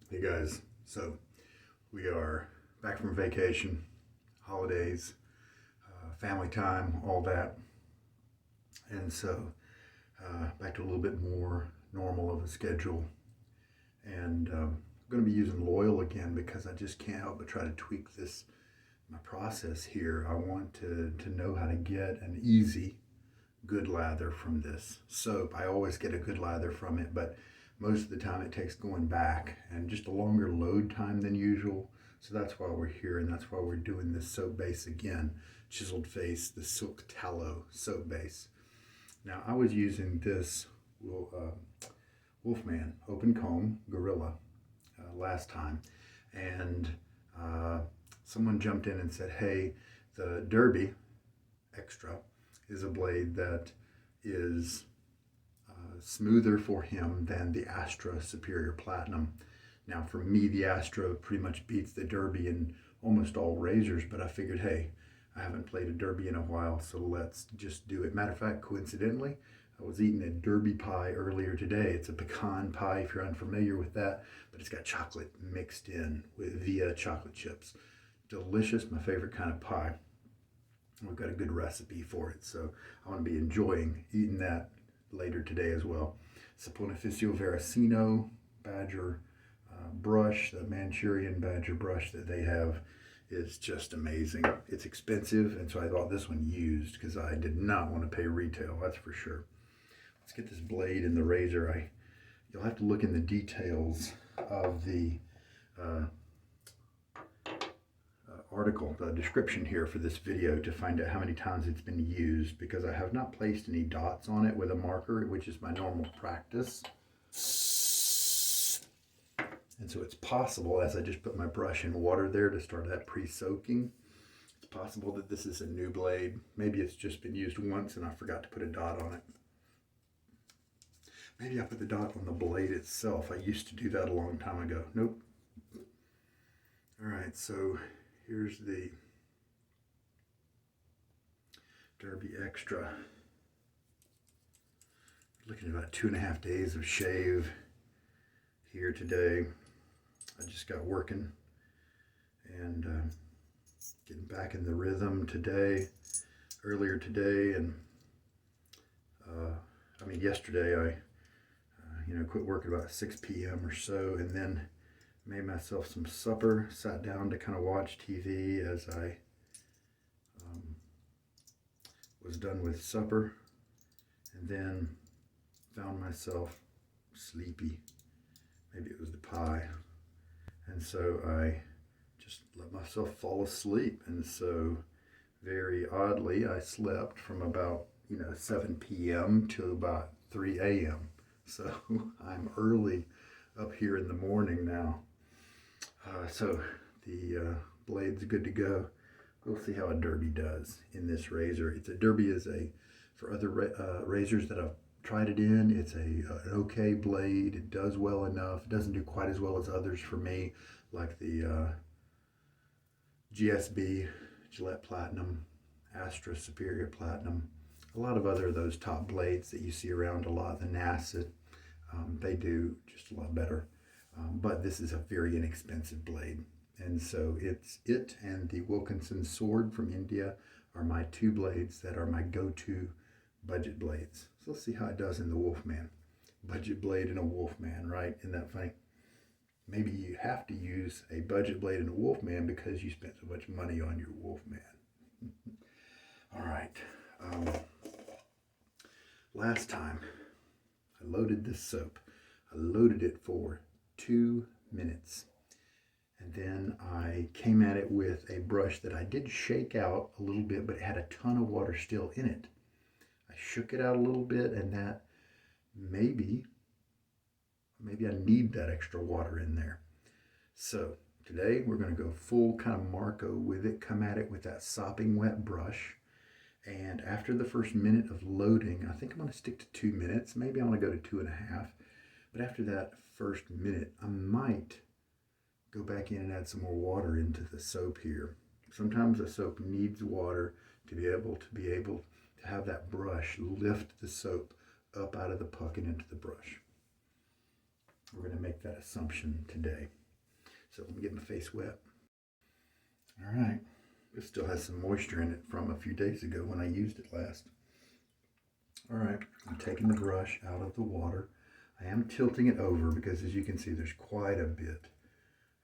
Hey guys, so we are back from vacation, holidays, family time, all that, and so back to a little bit more normal of a schedule. And I'm going to be using Loyal again because I just can't help but try to tweak my process here. I want to know how to get an easy, good lather from this soap. I always get a good lather from it, but most of the time it takes going back and just a longer load time than usual. So that's why we're here, and that's why we're doing this soap base again. Chiseled Face, the Silk Tallow soap base. Now I was using this Wolfman Open Comb Guerrilla last time, and someone jumped in and said, hey, the Derby Extra is a blade that is smoother for him than the Astra Superior Platinum. Now for me, the Astra pretty much beats the Derby in almost all razors, but I figured, hey, I haven't played a Derby in a while, so let's just do it. Matter of fact, coincidentally, I was eating a Derby pie earlier today. It's a pecan pie, if you're unfamiliar with that, but it's got chocolate mixed in via chocolate chips. Delicious, my favorite kind of pie. We've got a good recipe for it, so I want to be enjoying eating that later today as well. Saponificio Varesino Badger brush, the Manchurian Badger brush that they have is just amazing. It's expensive, and so I bought this one used because I did not want to pay retail, that's for sure. Let's get this blade in the razor. You'll have to look in the details of the article, the description here for this video, to find out how many times it's been used, because I have not placed any dots on it with a marker, which is my normal practice. And so it's possible, as I just put my brush in water there to start that pre-soaking, it's possible that this is a new blade. Maybe it's just been used once and I forgot to put a dot on it. Maybe I put the dot on the blade itself. I used to do that a long time ago. Nope. All right, so here's the Derby Extra. Looking at about 2.5 days of shave here today. I just got working and getting back in the rhythm today, earlier today, and yesterday I quit work at about 6 p.m. or so, and then made myself some supper, sat down to kind of watch TV as I was done with supper, and then found myself sleepy. Maybe it was the pie. And so I just let myself fall asleep. And so very oddly, I slept from about 7 p.m. to about 3 a.m. So I'm early up here in the morning now. So the blade's good to go. We'll see how a Derby does in this razor. Derby is for other razors that I've tried it in, it's an okay blade. It does well enough. It doesn't do quite as well as others for me, like the GSB, Gillette Platinum, Astra Superior Platinum. A lot of other of those top blades that you see around a lot, the NASA, they do just a lot better. But this is a very inexpensive blade. And so it and the Wilkinson Sword from India are my two blades that are my go-to budget blades. So let's see how it does in the Wolfman. Budget blade and a Wolfman, right? Isn't that funny? Maybe you have to use a budget blade and a Wolfman because you spent so much money on your Wolfman. All right. Last time I loaded this soap. I loaded it for 2 minutes. And then I came at it with a brush that I did shake out a little bit, but it had a ton of water still in it. I shook it out a little bit, and that maybe I need that extra water in there. So today we're going to go full kind of Marco with it, come at it with that sopping wet brush. And after the first minute of loading, I think I'm going to stick to 2 minutes. Maybe I want to go to 2.5. But after that first minute, I might go back in and add some more water into the soap here. Sometimes a soap needs water to be able to have that brush lift the soap up out of the puck and into the brush. We're going to make that assumption today. So let me get my face wet. All right. It still has some moisture in it from a few days ago when I used it last. All right, I'm taking the brush out of the water. I am tilting it over because, as you can see, there's quite a bit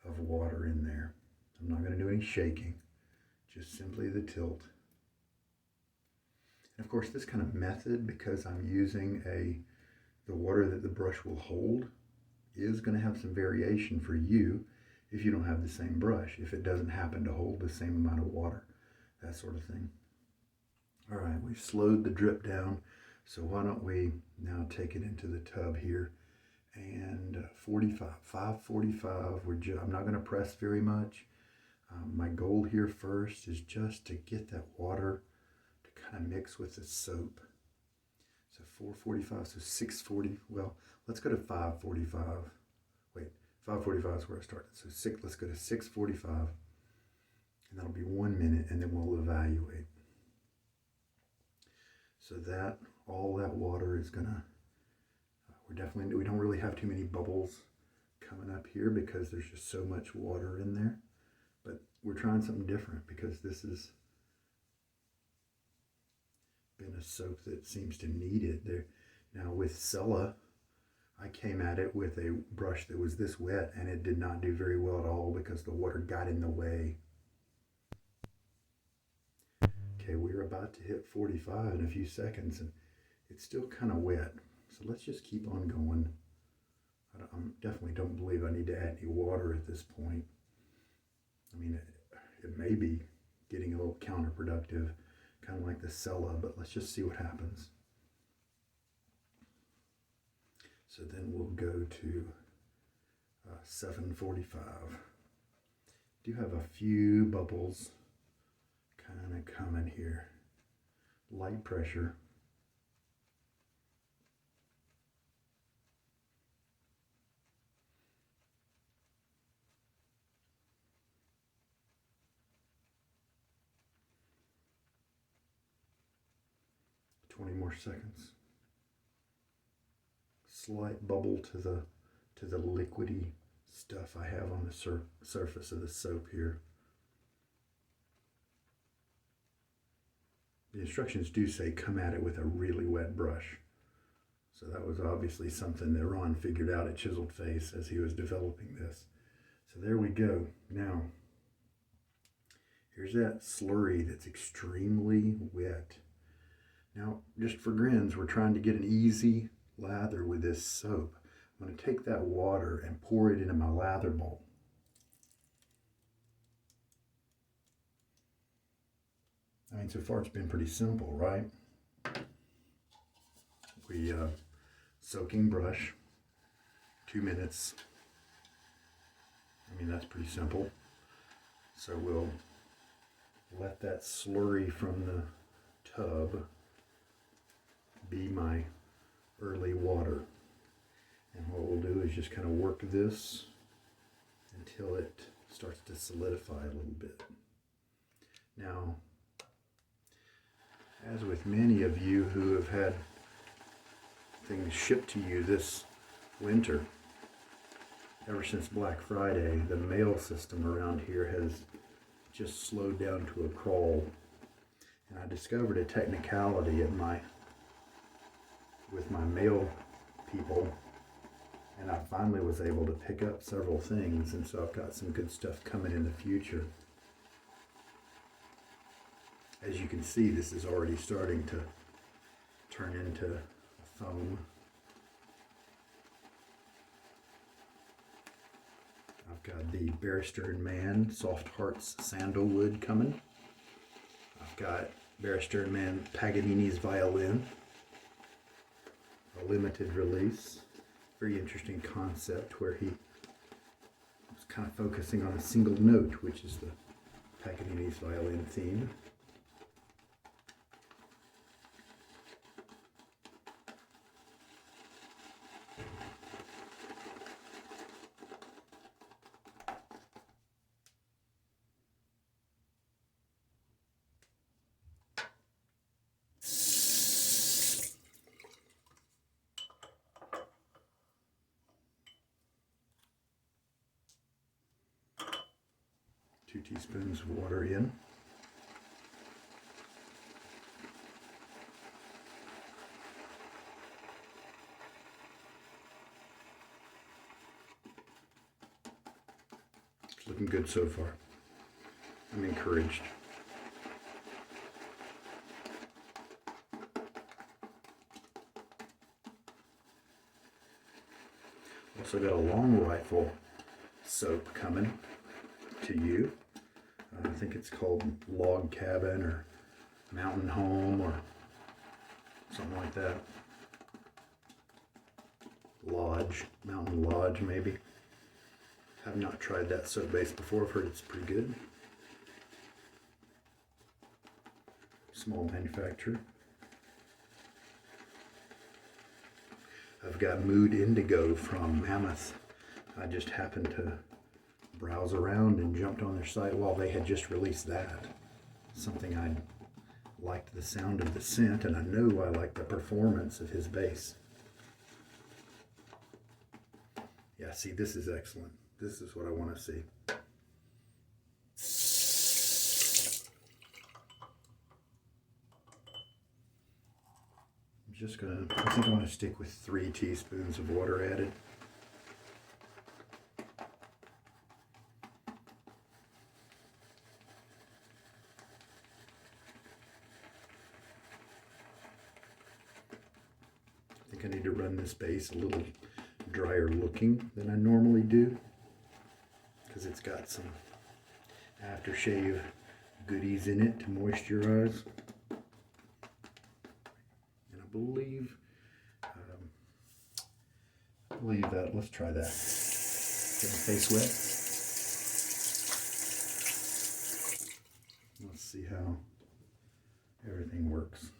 of water in there. I'm not going to do any shaking, just simply the tilt. And of course, this kind of method, because I'm using the water that the brush will hold, is going to have some variation for you if you don't have the same brush, if it doesn't happen to hold the same amount of water, that sort of thing. All right, we've slowed the drip down, so why don't we now take it into the tub here, and 545, I'm not going to press very much. My goal here first is just to get that water to kind of mix with the soap. So 445, so 640, well, let's go to 545. Wait, 545 is where I started. So let's go to 645, and that'll be 1 minute, and then we'll evaluate. So that, all that water is gonna, we don't really have too many bubbles coming up here because there's just so much water in there. But we're trying something different because this has been a soap that seems to need it there. Now with Sella, I came at it with a brush that was this wet, and it did not do very well at all because the water got in the way. Okay, we're about to hit 45 in a few seconds, and it's still kind of wet. So let's just keep on going. I definitely don't believe I need to add any water at this point. I mean, it may be getting a little counterproductive, kind of like the Sella, but let's just see what happens. So then we'll go to 745. Do have a few bubbles kind of coming here. Light pressure. More seconds. Slight bubble to the liquidy stuff I have on the surface of the soap here. The instructions do say come at it with a really wet brush. So that was obviously something that Ron figured out at Chiseled Face as he was developing this. So there we go. Now, here's that slurry that's extremely wet. Now, just for grins, we're trying to get an easy lather with this soap. I'm going to take that water and pour it into my lather bowl. I mean, so far it's been pretty simple, right? We soaking brush, 2 minutes. I mean, that's pretty simple. So we'll let that slurry from the tub be my early water. And what we'll do is just kind of work this until it starts to solidify a little bit. Now, as with many of you who have had things shipped to you this winter, ever since Black Friday, the mail system around here has just slowed down to a crawl. And I discovered a technicality with my mail people, and I finally was able to pick up several things, and so I've got some good stuff coming in the future. As you can see, this is already starting to turn into a foam. I've got the Barrister & Man Soft Hearts Sandalwood coming. I've got Barrister & Man Paganini's Violin, a limited release. Very interesting concept where he was kind of focusing on a single note, which is the Paganini's Violin theme. 2 teaspoons of water in. It's looking good so far. I'm encouraged. Also got a long rifle soap coming to you. I think it's called Log Cabin or Mountain Home or something like that. Lodge, Mountain Lodge maybe. Have not tried that soap base before. I've heard it's pretty good. Small manufacturer. I've got Mood Indigo from Mammoth. I just happened to browse around and jumped on their site while they had just released that. Something I liked the sound of the scent, and I knew I liked the performance of his base. Yeah, see, this is excellent. This is what I want to see. I think I want to stick with 3 teaspoons of water added. I think I need to run this base a little drier looking than I normally do, because it's got some aftershave goodies in it to moisturize. I believe that. Let's try that. Get my face wet. Let's see how everything works.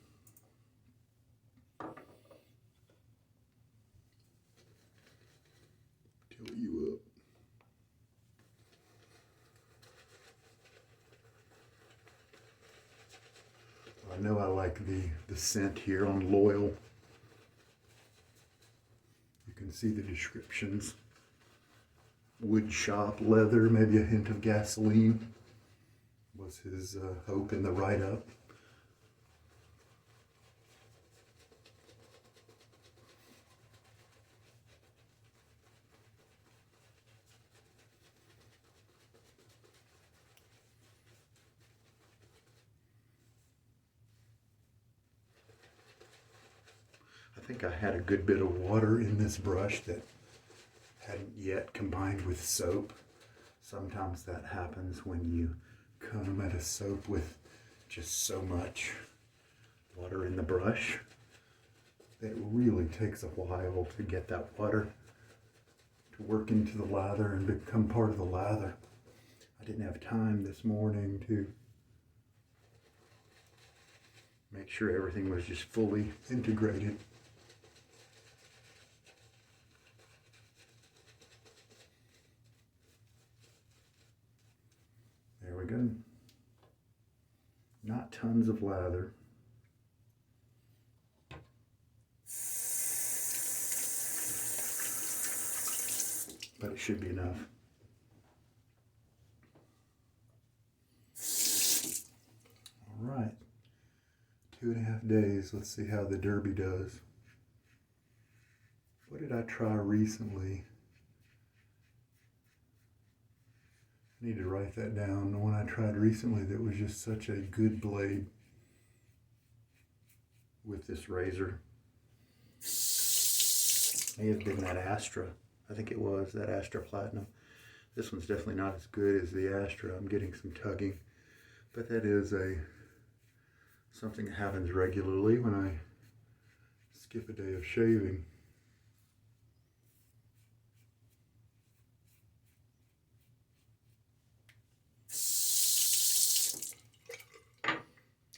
Tilt you up. I know I like the scent here on Loyal. You can see the descriptions. Wood shop, leather, maybe a hint of gasoline was his hope in the write-up. I think I had a good bit of water in this brush that hadn't yet combined with soap. Sometimes that happens when you come at a soap with just so much water in the brush. It really takes a while to get that water to work into the lather and become part of the lather. I didn't have time this morning to make sure everything was just fully integrated. There we go. Not tons of lather. But it should be enough. All right. 2.5 days. Let's see how the Derby does. What did I try recently? I need to write that down. The one I tried recently that was just such a good blade with this razor. May have been that Astra. I think it was that Astra Platinum. This one's definitely not as good as the Astra. I'm getting some tugging, but that is something that happens regularly when I skip a day of shaving.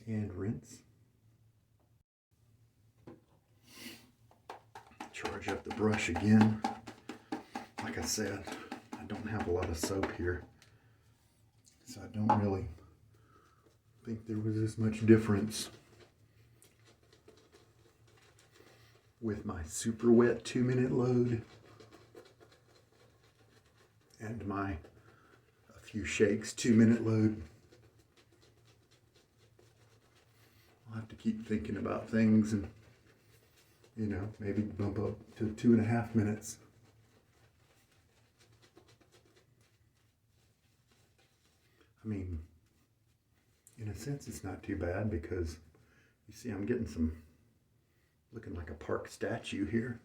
And rinse. Charge up the brush again. Like I said, I don't have a lot of soap here, so I don't really think there was as much difference with my super wet 2-minute load and my a few shakes, 2-minute load. I'll have to keep thinking about things and, you know, maybe bump up to 2.5 minutes. I mean, in a sense, it's not too bad because you see I'm getting some, looking like a park statue here.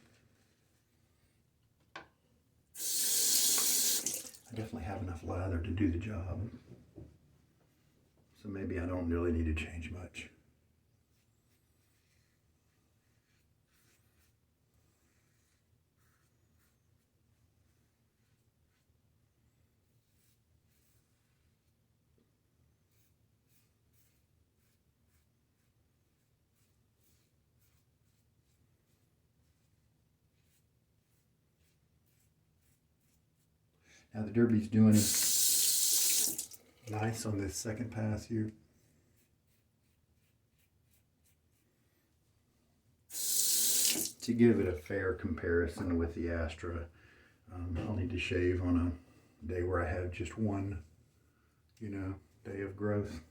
I definitely have enough lather to do the job. So maybe I don't really need to change much. Now the Derby's doing nice on this second pass here. To give it a fair comparison with the Astra, I'll need to shave on a day where I have just one, you know, day of growth.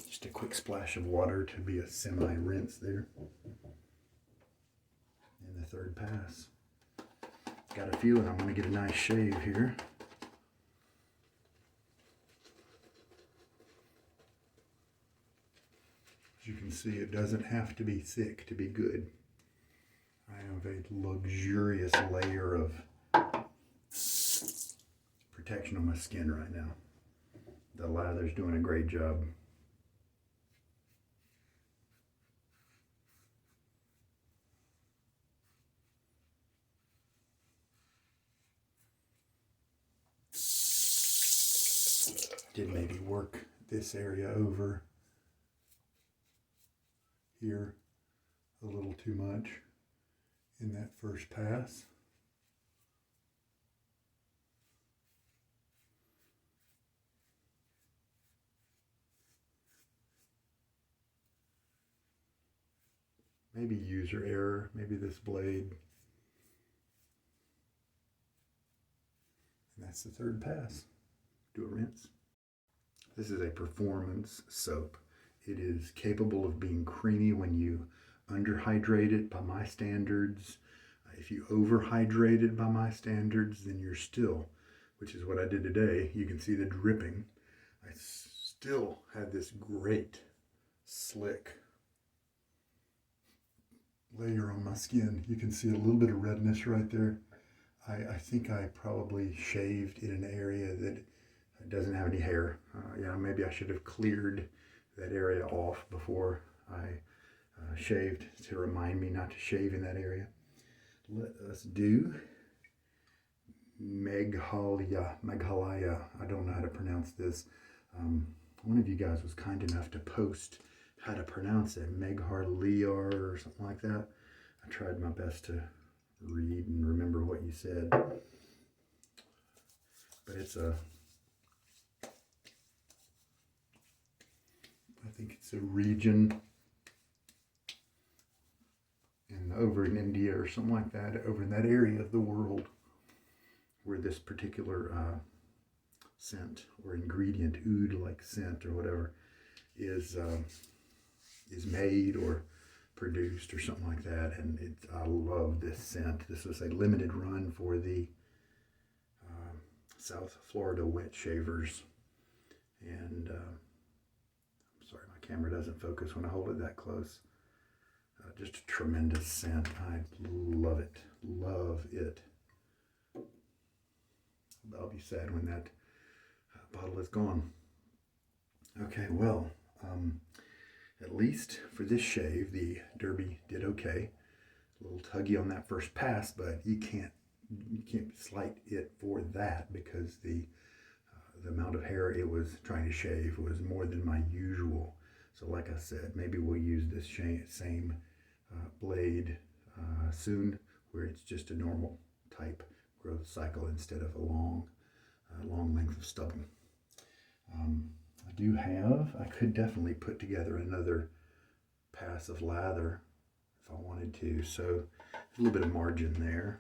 Just a quick splash of water to be a semi-rinse there. And the third pass. Got a feeling I'm going to get a nice shave here. As you can see, it doesn't have to be thick to be good. I have a luxurious layer of protection on my skin right now. The lather's doing a great job. Did maybe work this area over here a little too much in that first pass. Maybe user error, maybe this blade. And that's the third pass. Do a rinse. This is a performance soap. It is capable of being creamy when you underhydrate it by my standards. If you overhydrate it by my standards, then you're still, which is what I did today. You can see the dripping. I still had this great slick layer on my skin. You can see a little bit of redness right there. I think I probably shaved in an area that doesn't have any hair. Yeah, maybe I should have cleared that area off before I shaved to remind me not to shave in that area. Let us do Meghalaya. I don't know how to pronounce this. One of you guys was kind enough to post how to pronounce it, Meghalaya or something like that. I tried my best to read and remember what you said, but it's a, I think it's a region over in India or something like that, over in that area of the world where this particular scent or ingredient, oud-like scent or whatever, is made or produced or something like that. And I love this scent. This was a limited run for the South Florida wet shavers. And I'm sorry, my camera doesn't focus when I hold it that close. Just a tremendous scent. I love it. Love it. I'll be sad when that bottle is gone. Okay, well, at least for this shave, the Derby did okay. A little tuggy on that first pass, but you can't slight it for that because the amount of hair it was trying to shave was more than my usual. So like I said, maybe we'll use this same blade soon, where it's just a normal type growth cycle instead of a long length of stubble. I could definitely put together another pass of lather if I wanted to, so a little bit of margin there.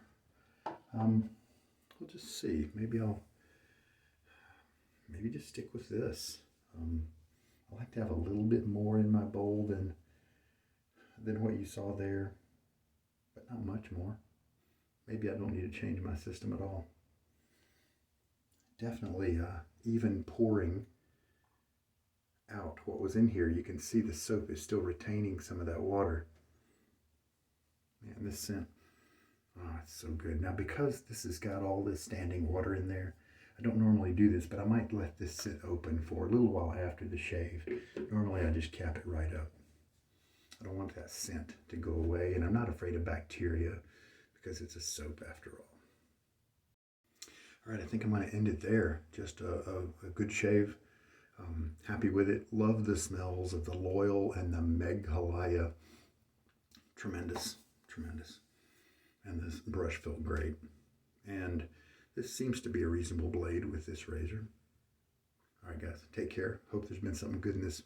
We'll just see. Maybe just stick with this. I like to have a little bit more in my bowl than what you saw there, but not much more. Maybe I don't need to change my system at all. Definitely even pouring out what was in here, you can see the soap is still retaining some of that water. Man, this scent, oh, it's so good. Now, because this has got all this standing water in there, I don't normally do this, but I might let this sit open for a little while after the shave. Normally, I just cap it right up. I don't want that scent to go away, and I'm not afraid of bacteria because it's a soap after all. All right, I think I'm going to end it there. Just a good shave. Happy with it. Love the smells of the Loyal and the Meghalaya. Tremendous, tremendous. And this brush felt great. And this seems to be a reasonable blade with this razor. All right, guys, take care. Hope there's been something good in this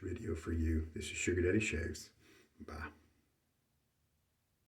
video for you. This is Sugar Daddy Shaves. Bye.